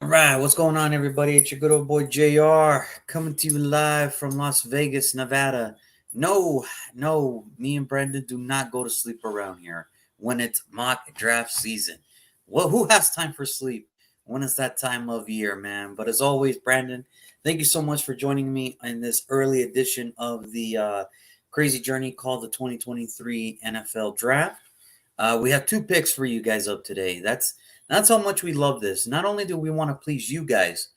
Right, what's going on, everybody? It's your good old boy JR coming to you live from Las Vegas, Nevada. No, me and Brandon do not go to sleep around here when it's mock draft season. Well, who has time for sleep when it's that time of year, man? But as always, Brandon, thank you so much for joining me in this early edition of the crazy journey called the 2023 NFL Draft. We have two picks for you guys up today. That's how much we love this. Not only do we want to please you guys,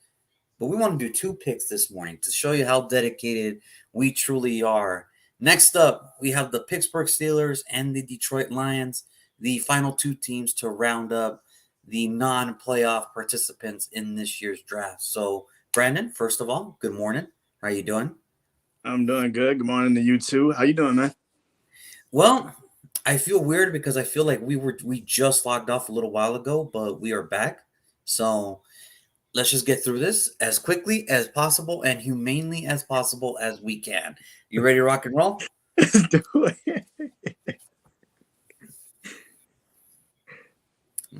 but we want to do two picks this morning to show you how dedicated we truly are. Next up, we have the Pittsburgh Steelers and the Detroit Lions, the final two teams to round up the non-playoff participants in this year's draft. So, Brandon, first of all, good morning. How are you doing? I'm doing good. Good morning to you too. How you doing, man? Well, I feel weird because I feel like we just logged off a little while ago, but we are back. So let's just get through this as quickly as possible and humanely as possible as we can. You ready to rock and roll? Let's do it.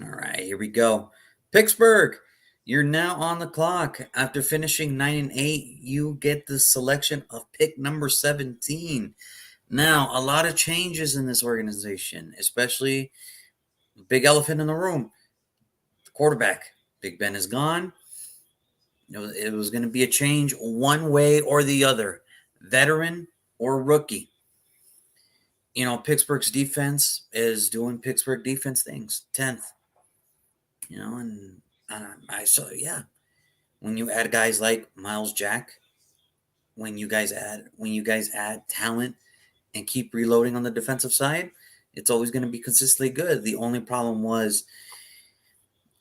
All right, here we go. Pittsburgh, you're now on the clock. After finishing 9-8, you get the selection of pick number 17. Now, a lot of changes in this organization, especially the big elephant in the room, the quarterback. Big Ben is gone. It was going to be a change one way or the other, veteran or rookie. Pittsburgh's defense is doing Pittsburgh defense things. 10th. And I saw, yeah. When you add guys like Miles Jack, when you guys add talent and keep reloading on the defensive side, it's always going to be consistently good. The only problem was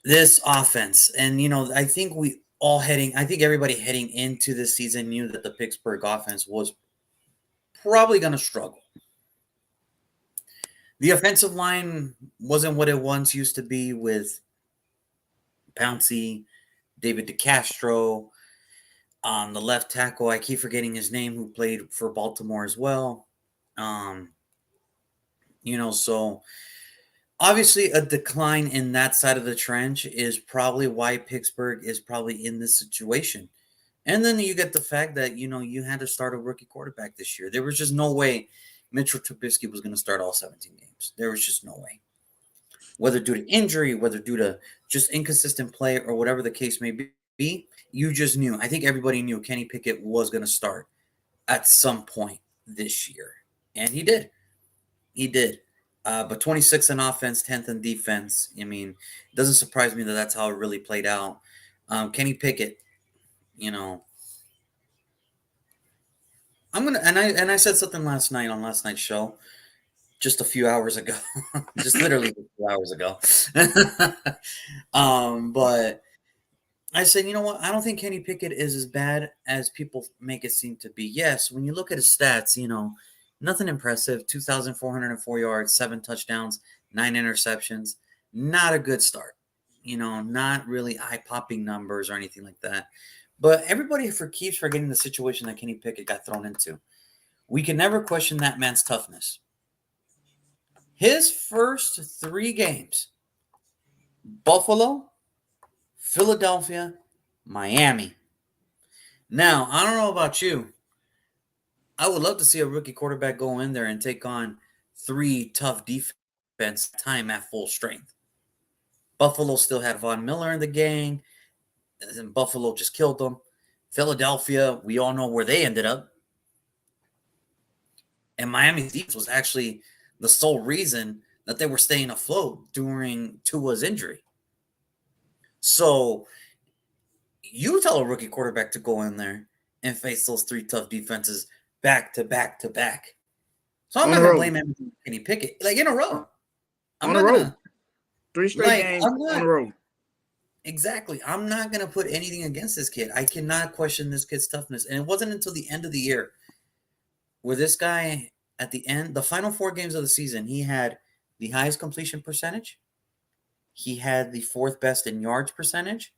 this offense. And, I think everybody heading into this season knew that the Pittsburgh offense was probably going to struggle. The offensive line wasn't what it once used to be with Pouncey, David DeCastro. On the left tackle, I keep forgetting his name, who played for Baltimore as well. So obviously a decline in that side of the trench is probably why Pittsburgh is probably in this situation. And then you get the fact that, you had to start a rookie quarterback this year. There was just no way Mitchell Trubisky was going to start all 17 games. There was just no way. Whether due to injury, whether due to just inconsistent play or whatever the case may be, you just knew. I think everybody knew Kenny Pickett was going to start at some point this year. And he did. He did. But 26th in offense, 10th in defense. I mean, it doesn't surprise me that that's how it really played out. Kenny Pickett, I'm gonna and I said something last night on last night's show, just a few hours ago, just literally a few hours ago. But I said, you know what? I don't think Kenny Pickett is as bad as people make it seem to be. Yes, when you look at his stats, nothing impressive. 2,404 yards, 7 touchdowns, 9 interceptions. Not a good start. Not really eye-popping numbers or anything like that. But everybody keeps forgetting the situation that Kenny Pickett got thrown into. We can never question that man's toughness. His first 3 games, Buffalo, Philadelphia, Miami. Now, I don't know about you. I would love to see a rookie quarterback go in there and take on 3 tough defense time at full strength. Buffalo still had Von Miller in the gang, and Buffalo just killed them. Philadelphia, we all know where they ended up. And Miami's defense was actually the sole reason that they were staying afloat during Tua's injury. So you tell a rookie quarterback to go in there and face those 3 tough defenses back to back to back. So I'm not going to blame him for Kenny Pickett. Like, in a row. On a road. 3 straight games on the road. Exactly. I'm not going to put anything against this kid. I cannot question this kid's toughness. And it wasn't until the end of the year where this guy, at the end, the final 4 games of the season, he had the highest completion percentage. He had the 4th best in yards percentage.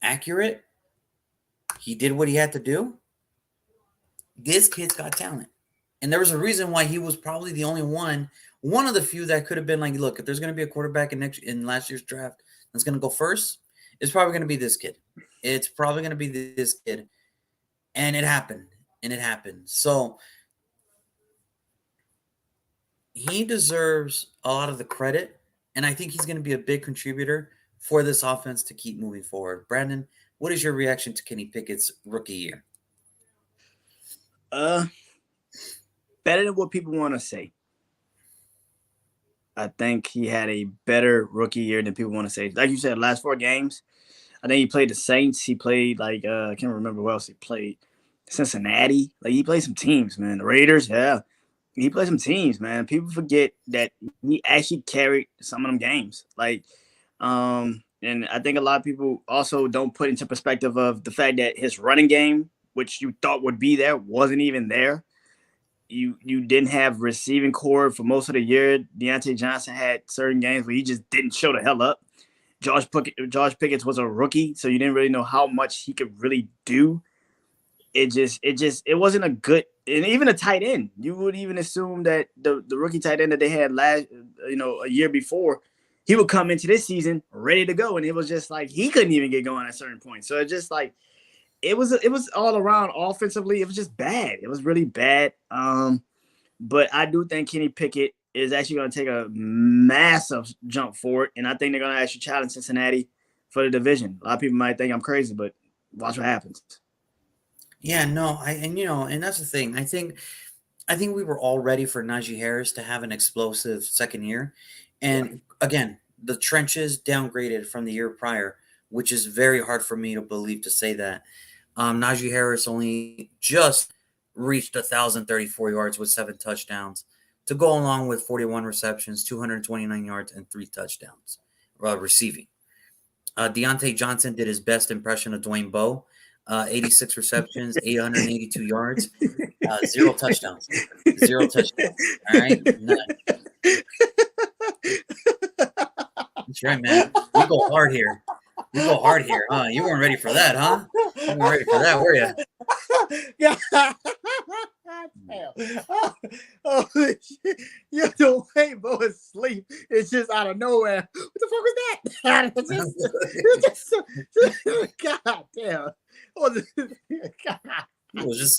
Accurate. He did what he had to do. This kid's got talent. And there was a reason why he was probably the only one of the few that could have been like, look, if there's going to be a quarterback in last year's draft that's going to go first, it's probably going to be this kid. It's probably going to be this kid. And it happened. So he deserves a lot of the credit. And I think he's going to be a big contributor for this offense to keep moving forward. Brandon, what is your reaction to Kenny Pickett's rookie year? Better than what people want to say. I think he had a better rookie year than people want to say. Like you said, last 4 games, I think he played the Saints. He played I can't remember what else he played. Cincinnati. Like he played some teams, man. The Raiders, yeah. He played some teams, man. People forget that he actually carried some of them games. And I think a lot of people also don't put into perspective of the fact that his running game, which you thought would be there, wasn't even there. You didn't have receiving core for most of the year. Deontay Johnson had certain games where he just didn't show the hell up. Josh Pickett was a rookie, so you didn't really know how much he could really do. It wasn't a good, and even a tight end. You would even assume that the rookie tight end that they had a year before, he would come into this season ready to go, and it was just like he couldn't even get going at certain points. So it just like it was all around offensively. It was just bad. It was really bad. But I do think Kenny Pickett is actually going to take a massive jump forward, and I think they're going to actually challenge Cincinnati for the division. A lot of people might think I'm crazy, but watch what happens. Yeah, no, and that's the thing. I think we were all ready for Najee Harris to have an explosive second year, and again, the trenches downgraded from the year prior, which is very hard for me to believe to say that. Najee Harris only just reached 1,034 yards with 7 touchdowns to go along with 41 receptions, 229 yards, and 3 touchdowns receiving. Deontay Johnson did his best impression of Dwayne Bowe, 86 receptions, 882 yards, 0 touchdowns. 0 touchdowns. All right? That's right, man. We go hard here. Huh? You weren't ready for that, huh? You weren't ready for that, were you? Oh, shit. You know, Bo is asleep. It's just out of nowhere. What the fuck was that? God damn. God.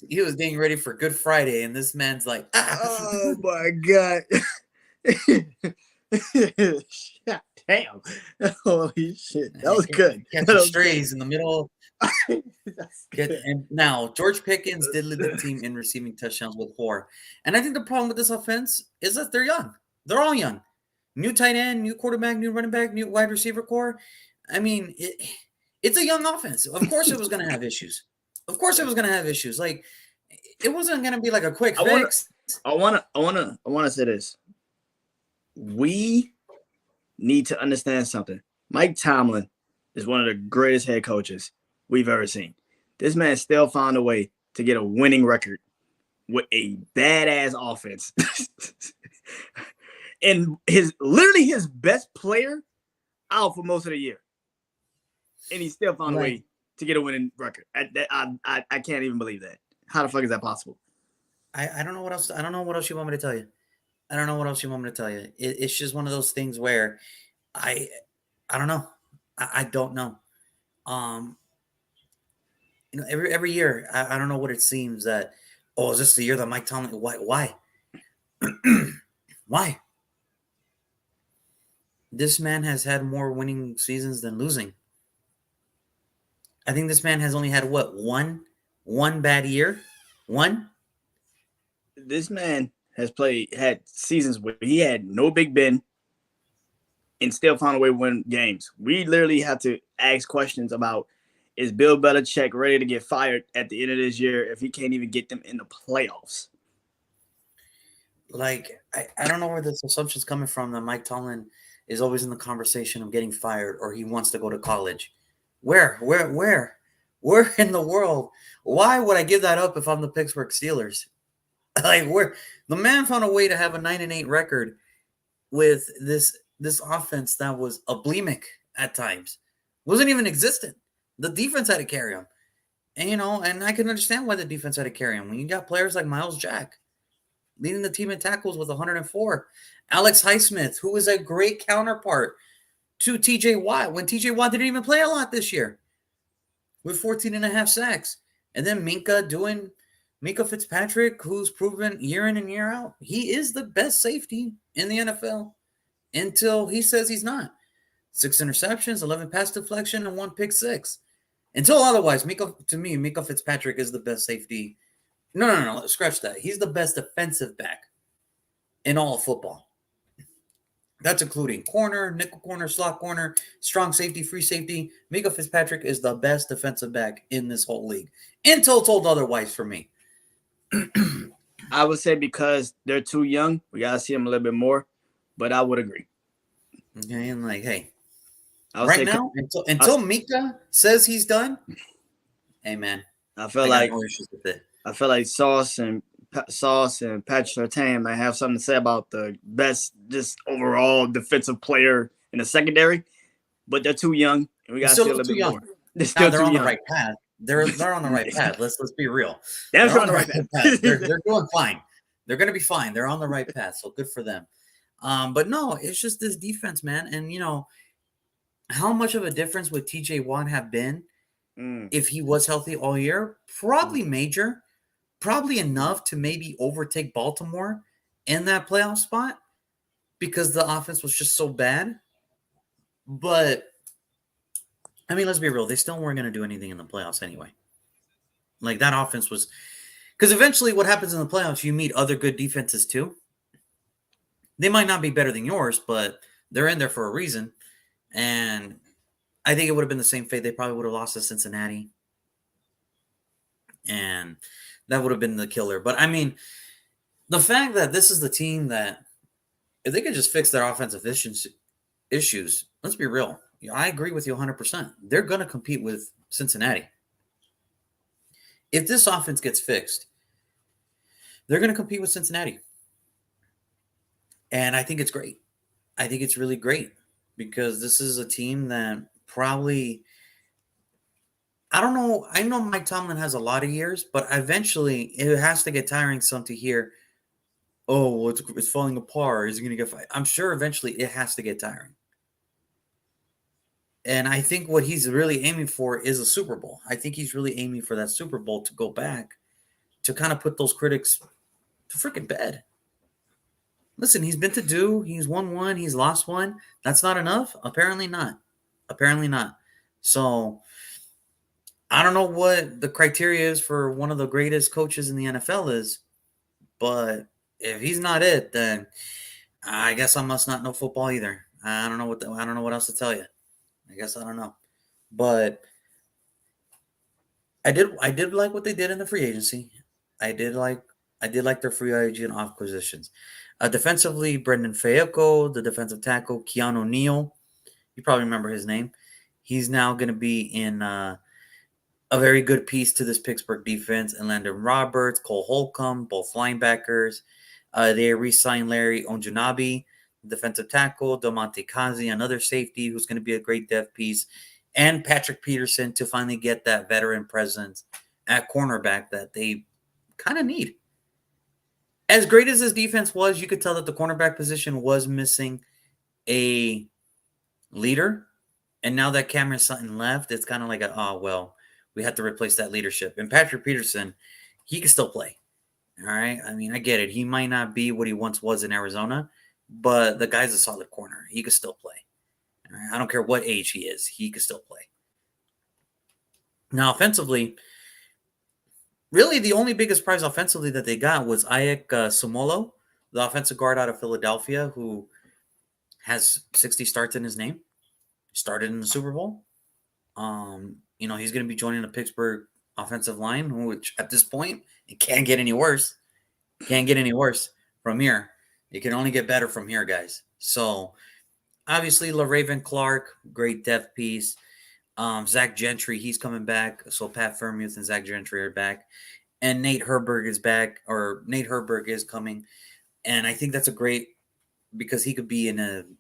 He was getting ready for Good Friday, and this man's like, oh my God. Damn. Holy shit. That was good. Catching strays in the middle. And now, George Pickens did lead the team in receiving touchdowns with 4. And I think the problem with this offense is that they're young. They're all young. New tight end, new quarterback, new running back, new wide receiver core. I mean, it's a young offense. Of course it was going to have issues. Like, it wasn't going to be like a quick fix. I want to say this. We need to understand something. Mike Tomlin is one of the greatest head coaches we've ever seen. This man still found a way to get a winning record with a badass offense. And his best player out for most of the year. And he still found a way to get a winning record. I can't even believe that. How the fuck is that possible? I don't know what else. I don't know what else you want me to tell you. It's just one of those things where I don't know. I don't know. Every year, I don't know what it seems that, is this the year that Mike Tomlin? Why? Why? This man has had more winning seasons than losing. I think this man has only had one bad year. One. This man has had seasons where he had no Big Ben and still found a way to win games. We literally have to ask questions about, is Bill Belichick ready to get fired at the end of this year if he can't even get them in the playoffs? Like, I don't know where this assumption's coming from that Mike Tomlin is always in the conversation of getting fired or he wants to go to college. Where in the world? Why would I give that up if I'm the Pittsburgh Steelers? Like, where the man found a way to have a 9-8 record with this offense that was bulimic at times, wasn't even existent. The defense had to carry him, and I can understand why the defense had to carry him. When you got players like Miles Jack leading the team in tackles with 104, Alex Highsmith, who is a great counterpart to TJ Watt when TJ Watt didn't even play a lot this year with 14 and a half sacks. And then Minka Fitzpatrick, who's proven year in and year out, he is the best safety in the NFL until he says he's not. 6 interceptions, 11 pass deflection, and 1 pick six. Until otherwise, Minka Fitzpatrick is the best safety. No, scratch that. He's the best defensive back in all of football. That's including corner, nickel corner, slot corner, strong safety, free safety. Minka Fitzpatrick is the best defensive back in this whole league. Until told otherwise for me. I would say because they're too young, we gotta see them a little bit more. But I would agree. Okay, and like, hey, Right now, until Minka says he's done, hey man, I feel like no issues with it. I feel like Sauce and Patrick Surtain might have something to say about the best, just overall defensive player in the secondary, but they're too young, and we got to see a little bit more. They're on the right path. They're on the right path. Let's be real. They're on the right path. They're doing fine. They're going to be fine. They're on the right path, so good for them. But no, it's just this defense, man, and how much of a difference would TJ Watt have been if he was healthy all year? Probably major. Probably enough to maybe overtake Baltimore in that playoff spot because the offense was just so bad. But, I mean, let's be real. They still weren't going to do anything in the playoffs anyway. Like, that offense was – because eventually what happens in the playoffs, you meet other good defenses too. They might not be better than yours, but they're in there for a reason. And I think it would have been the same fate. They probably would have lost to Cincinnati. And – that would have been the killer. But, I mean, the fact that this is the team that, if they could just fix their offensive issues, let's be real. I agree with you 100%. They're going to compete with Cincinnati. If this offense gets fixed, they're going to compete with Cincinnati. And I think it's great. I think it's really great because this is a team that probably – I don't know. I know Mike Tomlin has a lot of years, but eventually it has to get tiring some to hear, oh, well, it's falling apart. Is it going to get fired? I'm sure eventually it has to get tiring. And I think what he's really aiming for is a Super Bowl. I think he's really aiming for that Super Bowl to go back to kind of put those critics to freaking bed. Listen, he's been to do. He's won one. He's lost one. That's not enough? Apparently not. So I don't know what the criteria is for one of the greatest coaches in the NFL is, but if he's not it, then I guess I must not know football either. I don't know what else to tell you. I guess I don't know. But I did like what they did in the free agency. I did like their free agent acquisitions. Defensively, Brendan Fayeko, the defensive tackle, Keanu Neal. You probably remember his name. He's now going to be in a very good piece to this Pittsburgh defense. And Landon Roberts, Cole Holcomb, both linebackers. They re-signed Larry Onjunabi, defensive tackle, Damonte Kazi, another safety who's going to be a great depth piece, and Patrick Peterson to finally get that veteran presence at cornerback that they kind of need. As great as this defense was, you could tell that the cornerback position was missing a leader. And now that Cameron Sutton left, it's kind of like, we have to replace that leadership. And Patrick Peterson, he can still play. All right? I mean, I get it. He might not be what he once was in Arizona, but the guy's a solid corner. He could still play. All right? I don't care what age he is. He could still play. Now, offensively, really the only biggest prize offensively that they got was Ayek Sumolo, the offensive guard out of Philadelphia, who has 60 starts in his name. Started in the Super Bowl. He's going to be joining the Pittsburgh offensive line, which at this point, it can't get any worse. Can't get any worse from here. It can only get better from here, guys. So, obviously, LaRaven Clark, great depth piece. Zach Gentry, he's coming back. So, Pat Freiermuth and Zach Gentry are back. And Nate Herberg is back, or Nate Herberg is coming. And I think that's a great, because he could be an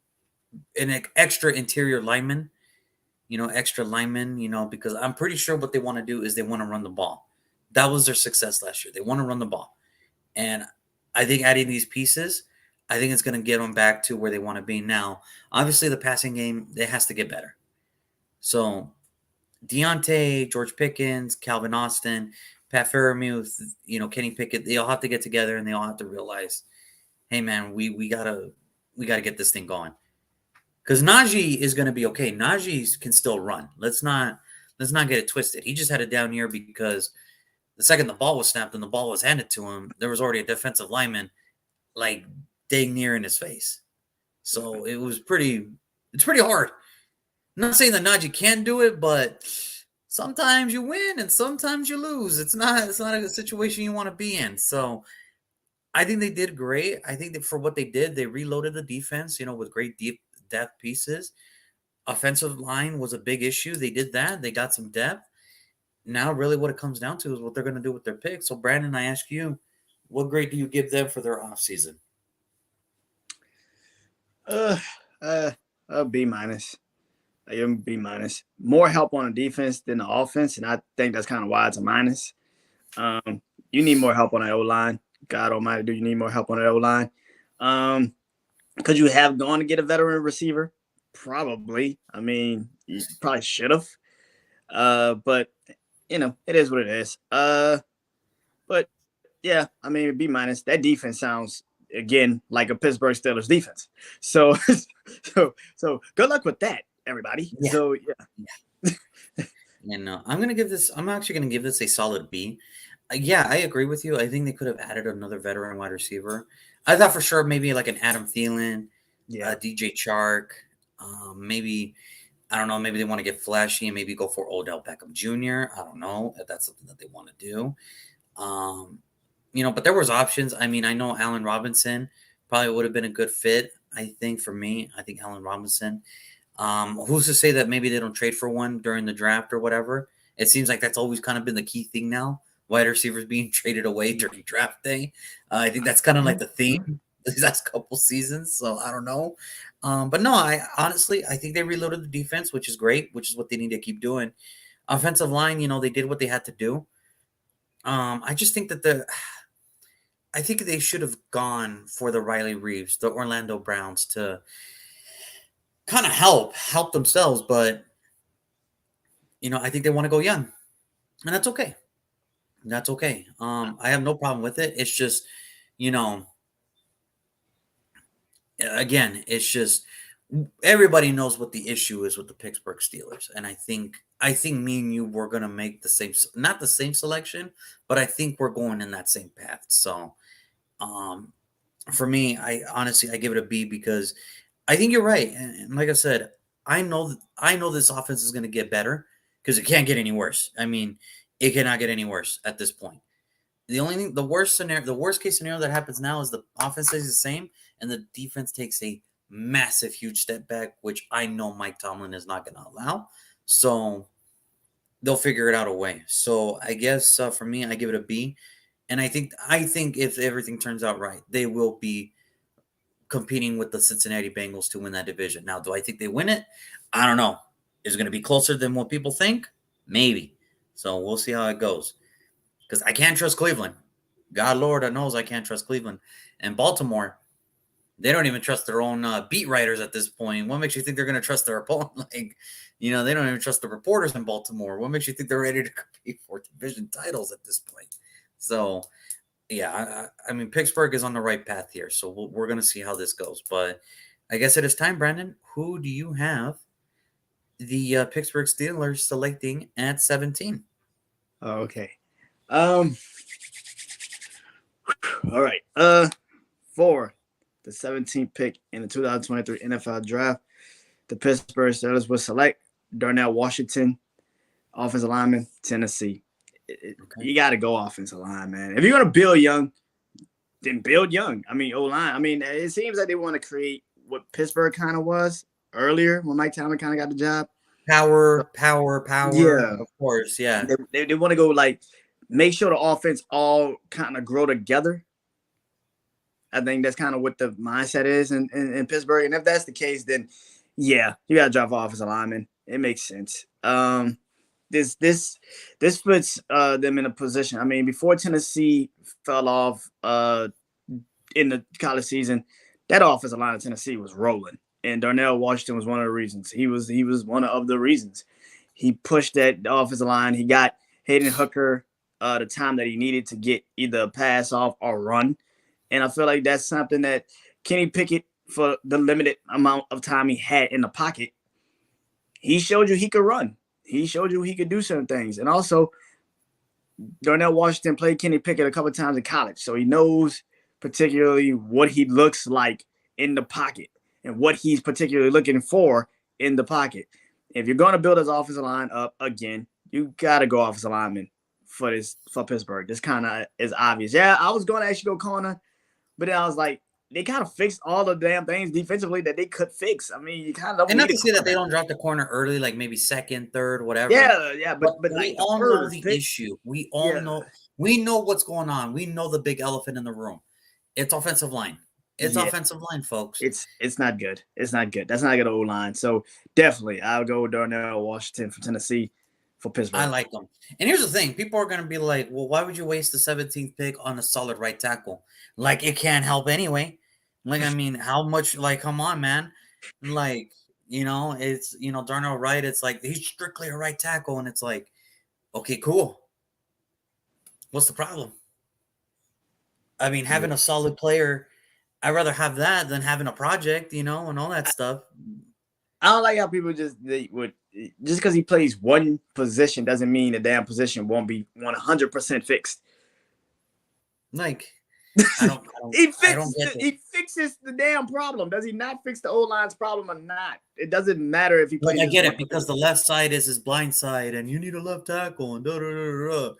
extra interior lineman, because I'm pretty sure what they want to do is they want to run the ball. That was their success last year. They want to run the ball. And I think adding these pieces, I think it's going to get them back to where they want to be now. Obviously, the passing game, it has to get better. So Deontay, George Pickens, Calvin Austin, Pat Fairmouth, Kenny Pickett, they all have to get together and they all have to realize, hey man, we gotta get this thing going. Because Najee is gonna be okay. Najee can still run. Let's not get it twisted. He just had a down year because the second the ball was snapped and the ball was handed to him, there was already a defensive lineman like dang near in his face. So it's pretty hard. I'm not saying that Najee can't do it, but sometimes you win and sometimes you lose. It's not a situation you want to be in. So I think they did great. I think that for what they did, they reloaded the defense, with great deep depth pieces. Offensive line was a big issue. They did that. They got some depth. Now, really, what it comes down to is what they're going to do with their picks. So, Brandon, I ask you, what grade do you give them for their offseason? Uh, uh, a B minus. I give him B minus. More help on the defense than the offense, and I think that's kind of why it's a minus. You need more help on the O line. God Almighty, do you need more help on the O line? Could you have gone to get a veteran receiver? Probably. I mean, you probably should have. But it is what it is. But yeah, I mean, B minus. That defense sounds again like a Pittsburgh Steelers defense. So, so good luck with that, everybody. Yeah. So yeah. And I'm actually going to give this a solid B. Yeah, I agree with you. I think they could have added another veteran wide receiver. I thought for sure maybe like an Adam Thielen, Yeah. DJ Chark, maybe, I don't know, maybe they want to get flashy and maybe go for Odell Beckham Jr. I don't know if that's something that they want to do. But there was options. I mean, I know Allen Robinson probably would have been a good fit. I think for me, I think Allen Robinson. Who's to say that maybe they don't trade for one during the draft or whatever? It seems like that's always kind of been the key thing now. Wide receivers being traded away during draft day. I think that's kind of like the theme these last couple seasons. So I don't know. But no, I honestly, I think they reloaded the defense, which is great, which is what they need to keep doing. Offensive line, they did what they had to do. I just think that I think they should have gone for the Riley Reeves, the Orlando Browns, to kind of help themselves. But I think they want to go young, and that's okay. That's okay. I have no problem with it. It's just, you know, again, it's just everybody knows what the issue is with the Pittsburgh Steelers, and I think me and you were gonna make the same, not the same selection, but I think we're going in that same path. So, um, for me, I honestly I give it a B because I think you're right, and like I said, I know this offense is gonna get better because it can't get any worse. I mean, it cannot get any worse at this point. The only thing, the worst case scenario that happens now is the offense stays the same and the defense takes a massive, huge step back, which I know Mike Tomlin is not going to allow. So they'll figure it out a way. So I guess for me, I give it a B. And I think if everything turns out right, they will be competing with the Cincinnati Bengals to win that division. Now, do I think they win it? I don't know. Is it going to be closer than what people think? Maybe. So we'll see how it goes. Because I can't trust Cleveland. God Lord, I knows I can't trust Cleveland. And Baltimore, they don't even trust their own beat writers at this point. What makes you think they're going to trust their opponent? They don't even trust the reporters in Baltimore. What makes you think they're ready to compete for division titles at this point? So, yeah, I mean, Pittsburgh is on the right path here. So we're going to see how this goes. But I guess it is time, Brandon. Who do you have the Pittsburgh Steelers selecting at 17? Okay. All right. For the 17th pick in the 2023 NFL Draft, the Pittsburgh Steelers will select Darnell Washington, offensive lineman, Tennessee. Okay. You got to go offensive line, man. If you're going to build young, then build young. I mean, O-line. I mean, it seems like they want to create what Pittsburgh kind of was earlier when Mike Tomlin kind of got the job. Power. Yeah. Of course, yeah. They want to go make sure the offense all kind of grow together. I think that's kind of what the mindset is in Pittsburgh. And if that's the case, then yeah, you got to drop offensive lineman. It makes sense. This puts them in a position. I mean, before Tennessee fell off in the college season, that offensive line of Tennessee was rolling, and Darnell Washington was one of the reasons. He was one of the reasons. He pushed that offensive line. He got Hayden Hooker the time that he needed to get either a pass off or run, and I feel like that's something that Kenny Pickett, for the limited amount of time he had in the pocket, he showed you he could run. He showed you he could do certain things, and also Darnell Washington played Kenny Pickett a couple of times in college, so he knows particularly what he looks like in the pocket and what he's particularly looking for in the pocket. If you're going to build his offensive line up again, you got to go offensive lineman for Pittsburgh. This kind of is obvious. Yeah, I was going to actually go corner, but then I was like, they kind of fixed all the damn things defensively that they could fix. I mean, you kind of don't And not need to a say that they corner. don't drop the corner early, like maybe second, third, whatever. Yeah, But but we like the all know first the pick, issue. yeah, We know what's going on. We know the big elephant in the room. It's offensive line. It's yeah. offensive line, folks. It's not good. It's not good. That's not a good O line. So definitely, I'll go with Darnell Washington from Tennessee for I Pittsburgh. like them. And here's the thing: people are going to be like, "Well, why would you waste the 17th pick on a solid right tackle? Like it can't help anyway." Like I mean, how much? Like, come on, man. Like it's Darnell Wright. It's like he's strictly a right tackle, and it's like, okay, cool. What's the problem? I mean, Yeah. having a solid player, I'd rather have that than having a project, and all that stuff. I don't like how people just because he plays one position doesn't mean the damn position won't be 100% fixed. Like, I don't, I don't get it. He fixes the damn problem. Does he not fix the O line's problem or not? It doesn't matter if he Like, plays I this get one it because position. the left side is his blind side, and you need a left tackle, and da da da da.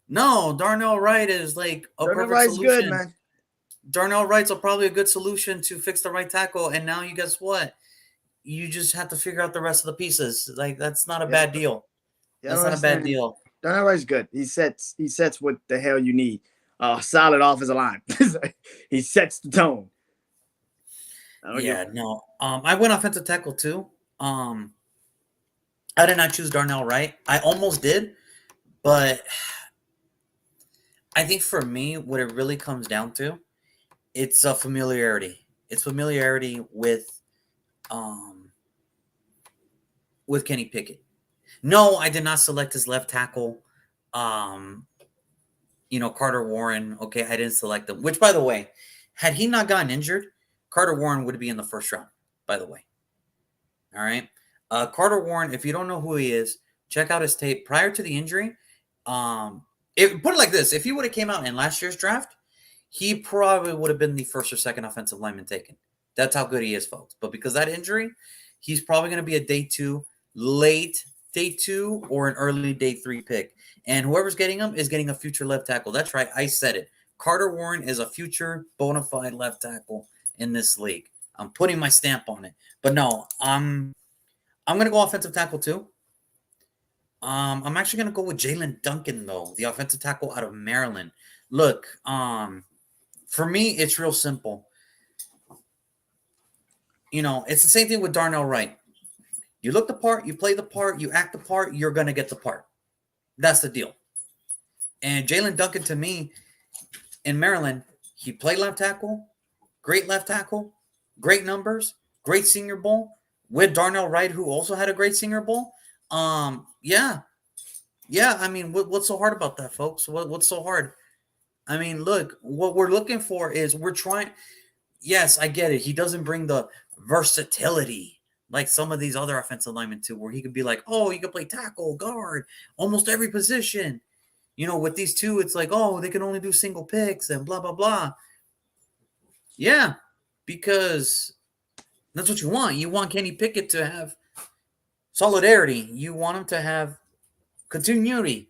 No, Darnell Wright is like a Darnell perfect Wright's good, solution. man. Darnell Wright's probably a good solution to fix the right tackle, and now you guess what? You just have to figure out the rest of the pieces. Like that's not a Yeah, bad deal. yeah, I That's don't not a bad understand. deal. Darnell Wright's good. He sets what the hell you need. Solid offensive line. He sets the tone. I don't give. Yeah, no. I went offensive tackle too. Um, I did not choose Darnell Wright. I almost did, but I think for me, what it really comes down to, it's a familiarity. It's familiarity um with Kenny Pickett. No, I did not select his left tackle. Um, Carter Warren. Okay, I didn't select him. Which, by the way, had he not gotten injured, Carter Warren would be in the first round. By the way, all right. Carter Warren. If you don't know who he is, check out his tape prior to the injury. Put it like this: if he would have came out in last year's draft, he probably would have been the first or second offensive lineman taken. That's how good he is, folks. But because of that injury, he's probably going to be a late day two, or an early day three pick. And whoever's getting him is getting a future left tackle. That's right. I said it. Carter Warren is a future bona fide left tackle in this league. I'm putting my stamp on it. But no, I'm going to go offensive tackle too. I'm actually going to go with Jalen Duncan, though, the offensive tackle out of Maryland. Look, for me, it's real simple. It's the same thing with Darnell Wright. You look the part, you play the part, you act the part, you're going to get the part. That's the deal. And Jalen Duncan, to me, in Maryland, he played left tackle, great left tackle, great numbers, great Senior Bowl with Darnell Wright, who also had a great Senior Bowl. Yeah. I mean, what's so hard about that, folks? What's so hard? I mean, look, what we're looking for is we're trying. Yes, I get it. He doesn't bring the versatility like some of these other offensive linemen too, where he could be like, oh, you can play tackle, guard, almost every position. With these two, it's like, oh, they can only do single picks and blah, blah, blah. Yeah, because that's what you want. You want Kenny Pickett to have solidarity. You want him to have continuity.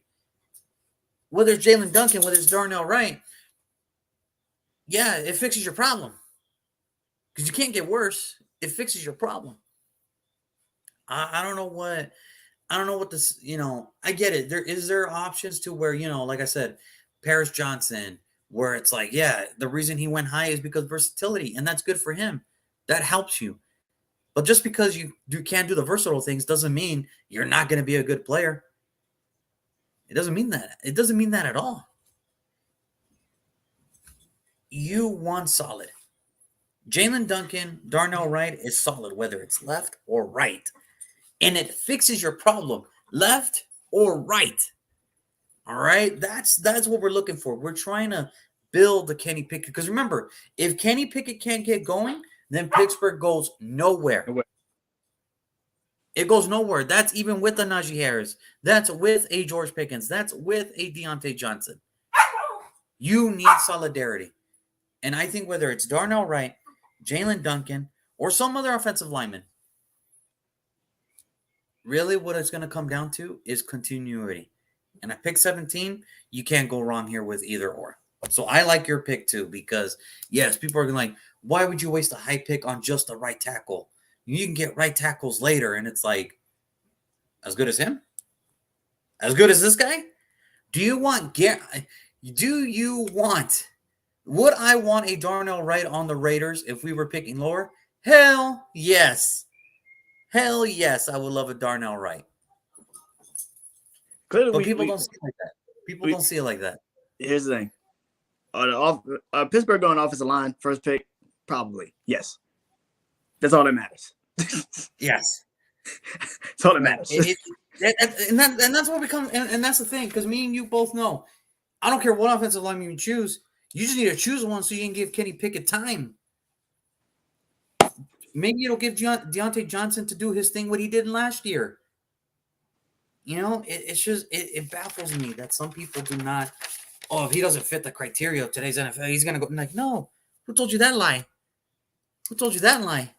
Whether it's Jalen Duncan, whether it's Darnell Wright, yeah, it fixes your problem. Because you can't get worse. It fixes your problem. I don't know what this, I get it. There options to where, like I said, Paris Johnson, where it's like, yeah, the reason he went high is because versatility, and that's good for him. That helps you. But just because you can't do the versatile things doesn't mean you're not going to be a good player. It doesn't mean that. It doesn't mean that at all. You want solid. Jalen Duncan, Darnell Wright is solid, whether it's left or right. And it fixes your problem, left or right. All right. That's what we're looking for. We're trying to build the Kenny Pickett. Because remember, if Kenny Pickett can't get going, then Pittsburgh goes nowhere. It goes nowhere. That's even with the Najee Harris. That's with a George Pickens. That's with a Deontay Johnson. You need solidarity. And I think whether it's Darnell Wright, Jalen Duncan, or some other offensive lineman, really what it's going to come down to is continuity. And at pick 17, you can't go wrong here with either or. So I like your pick too, because yes, people are going to like, why would you waste a high pick on just the right tackle? You can get right tackles later, and it's like, as good as him? As good as this guy? Do you want would I want a Darnell Wright on the Raiders if we were picking lower? Hell yes. Hell yes, I would love a Darnell Wright. Clearly, but people don't see it like that. People don't see it like that. Here's the thing. Pittsburgh going offensive line, first pick, probably. Yes. That's all that matters. Yes. That's all that matters. And that's what becomes, and that's the thing, because me and you both know, I don't care what offensive lineman you choose, you just need to choose one so you can give Kenny Pickett time. Maybe it'll give Deontay Johnson to do his thing, what he did last year. You know, it's just, it baffles me that some people do not, if he doesn't fit the criteria of today's NFL, he's going to go. I'm like, no, who told you that lie? Who told you that lie?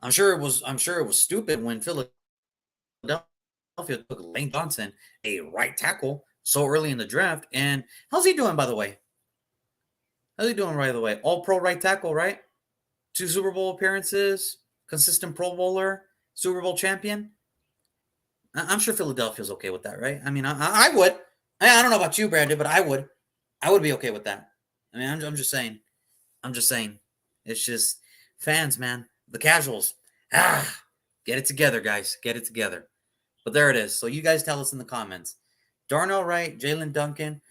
I'm sure it was stupid when Philadelphia took Lane Johnson, a right tackle, so early in the draft. And how's he doing, by the way? How's he doing, by the way? All-pro right tackle, right? 2 Super Bowl appearances, consistent Pro Bowler, Super Bowl champion. I'm sure Philadelphia's okay with that, right? I mean, I would. I don't know about you, Brandon, but I would. I would be okay with that. I mean, I'm just saying. I'm just saying. It's just fans, man. The casuals. Get it together, guys. Get it together. But there it is. So you guys tell us in the comments. Darnell Wright, Jalen Duncan,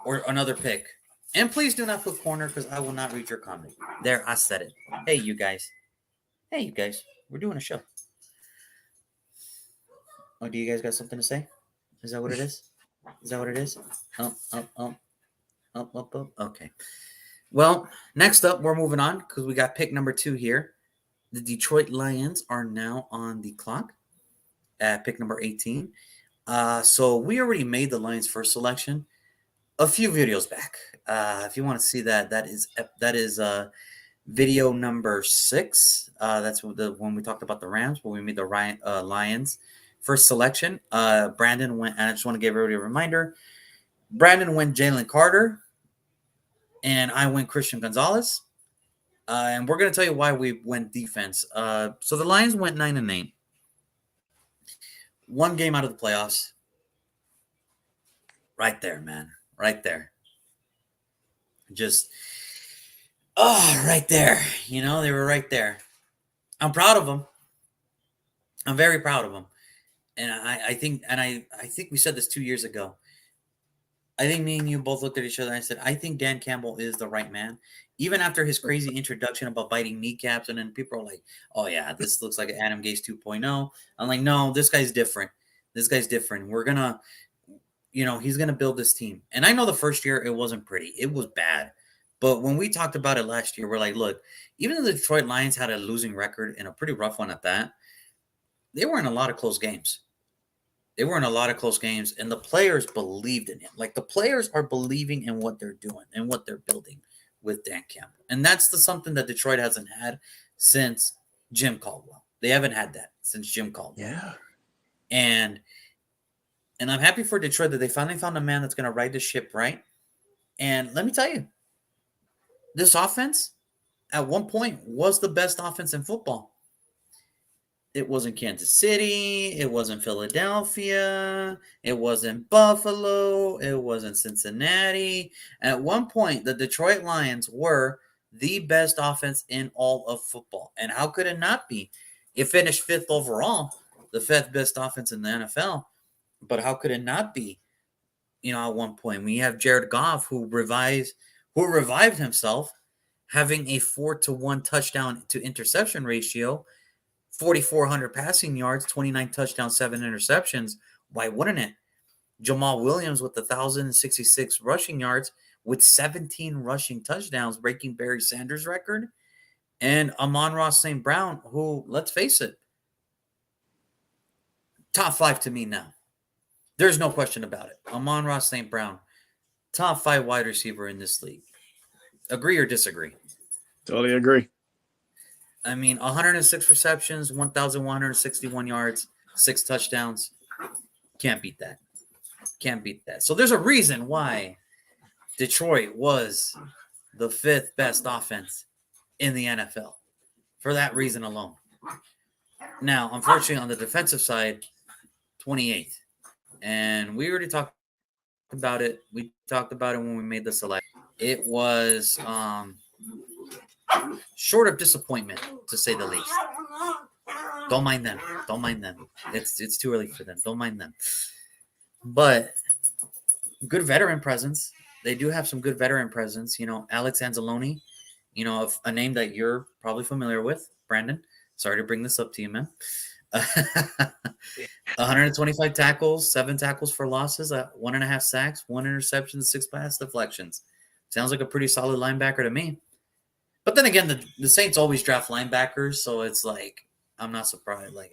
or another pick. And please do not put corner because I will not read your comment. There, I said it. Hey, you guys. Hey, you guys. We're doing a show. Oh, do you guys got something to say? Is that what it is? Is that what it is? Okay. Well, next up, we're moving on because we got pick number 2 here. The Detroit Lions are now on the clock at pick number 18. So we already made the Lions' first selection a few videos back. If you want to see that, that is video number 6. That's when we talked about the Rams, when we made the Lions first selection. Brandon went, and I just want to give everybody a reminder. Brandon went Jalen Carter, and I went Christian Gonzalez. And we're going to tell you why we went defense. So the Lions went 9-8. 1 game out of the playoffs. Right there, man. Right there. Just, right there. You know, they were right there. I'm proud of them. I'm very proud of them. And I think we said this 2 years ago. I think me and you both looked at each other and I said, I think Dan Campbell is the right man. Even after his crazy introduction about biting kneecaps, and then people are like, oh, yeah, this looks like Adam Gase 2.0. I'm like, no, this guy's different. This guy's different. We're going to, he's going to build this team. And I know the first year it wasn't pretty. It was bad. But when we talked about it last year, we're like, look, even though the Detroit Lions had a losing record and a pretty rough one at that, they were in a lot of close games. They were in a lot of close games, and the players believed in him. Like, the players are believing in what they're doing and what they're building with Dan Campbell. And that's something that Detroit hasn't had since Jim Caldwell. They haven't had that since Jim Caldwell. Yeah. And I'm happy for Detroit that they finally found a man that's going to ride the ship right. And let me tell you, this offense at one point was the best offense in football. It wasn't Kansas City. It wasn't Philadelphia. It wasn't Buffalo. It wasn't Cincinnati. At one point, the Detroit Lions were the best offense in all of football. And how could it not be? It finished 5th overall, the 5th best offense in the NFL. But how could it not be? At one point, we have Jared Goff, who revived himself, having a 4-to-1 touchdown to interception ratio, 4,400 passing yards, 29 touchdowns, 7 interceptions. Why wouldn't it? Jamal Williams with 1,066 rushing yards with 17 rushing touchdowns, breaking Barry Sanders' record. And Amon-Ra St. Brown, who, let's face it, top 5 to me now. There's no question about it. Amon-Ra St. Brown, top 5 wide receiver in this league. Agree or disagree? Totally agree. I mean, 106 receptions, 1,161 yards, 6 touchdowns. Can't beat that. Can't beat that. So there's a reason why Detroit was the 5th best offense in the NFL for that reason alone. Now, unfortunately, on the defensive side, 28th. And we already talked about it. We talked about it when we made the selection. It was short of disappointment, to say the least. Don't mind them. Don't mind them. It's too early for them. Don't mind them. But good veteran presence. They do have some good veteran presence. You know, Alex Anzalone, you know, a name that you're probably familiar with, Brandon. Sorry to bring this up to you, man. 125 tackles, 7 tackles for losses, 1.5 sacks, 1 interception, 6 pass deflections. Sounds like a pretty solid linebacker to me. But then again, the Saints always draft linebackers, so it's like I'm not surprised. Like,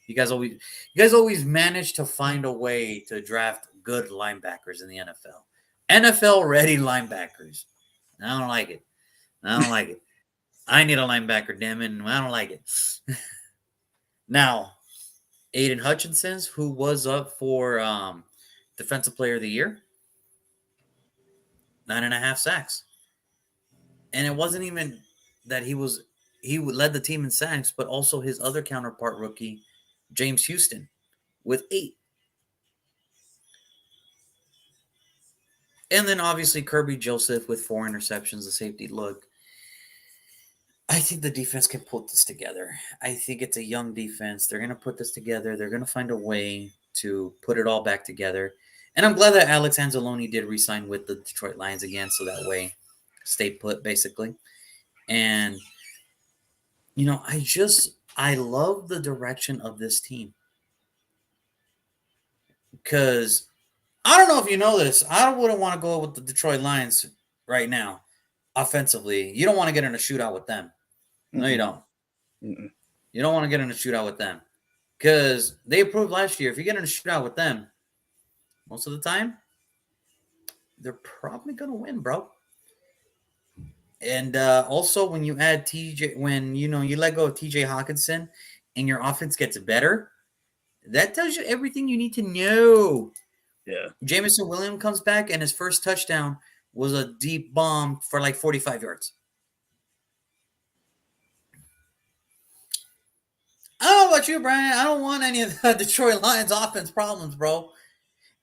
you guys always manage to find a way to draft good linebackers in the NFL. NFL ready linebackers. I don't like it. I don't like it. I need a linebacker, damn it. I don't like it. Now, Aiden Hutchinson's, who was up for Defensive Player of the Year, 9.5 sacks. And it wasn't even that he led the team in sacks, but also his other counterpart rookie, James Houston, with 8. And then obviously Kirby Joseph with 4 interceptions, the safety. Look, I think the defense can put this together. I think it's a young defense. They're going to put this together. They're going to find a way to put it all back together. And I'm glad that Alex Anzalone did re-sign with the Detroit Lions again, so that way stay put, basically. And, you know, I love the direction of this team. Because I don't know if you know this. I wouldn't want to go with the Detroit Lions right now, offensively. You don't want to get in a shootout with them. No, you don't. Mm-mm. You don't want to get in a shootout with them. Because they proved last year, if you get in a shootout with them, most of the time, they're probably going to win, bro. And also, when you add TJ, when you let go of TJ Hawkinson and your offense gets better, that tells you everything you need to know. Yeah. Jameson Williams comes back, and his first touchdown was a deep bomb for like 45 yards. I don't know about you, Brian. I don't want any of the Detroit Lions offense problems, bro.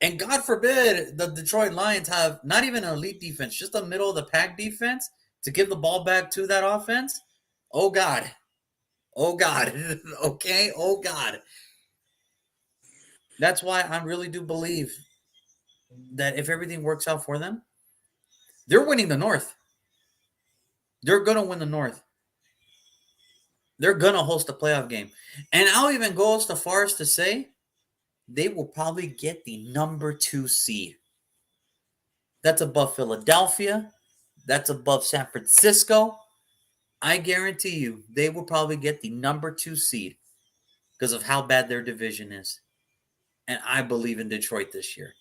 And God forbid the Detroit Lions have not even an elite defense, just a middle of the pack defense to give the ball back to that offense. Oh, God. Oh, God. Okay? Oh, God. That's why I really do believe that if everything works out for them, they're winning the North. They're going to win the North. They're going to host a playoff game. And I'll even go as far as to say they will probably get the number 2 seed. That's above Philadelphia. That's above San Francisco. I guarantee you they will probably get the number 2 seed because of how bad their division is. And I believe in Detroit this year.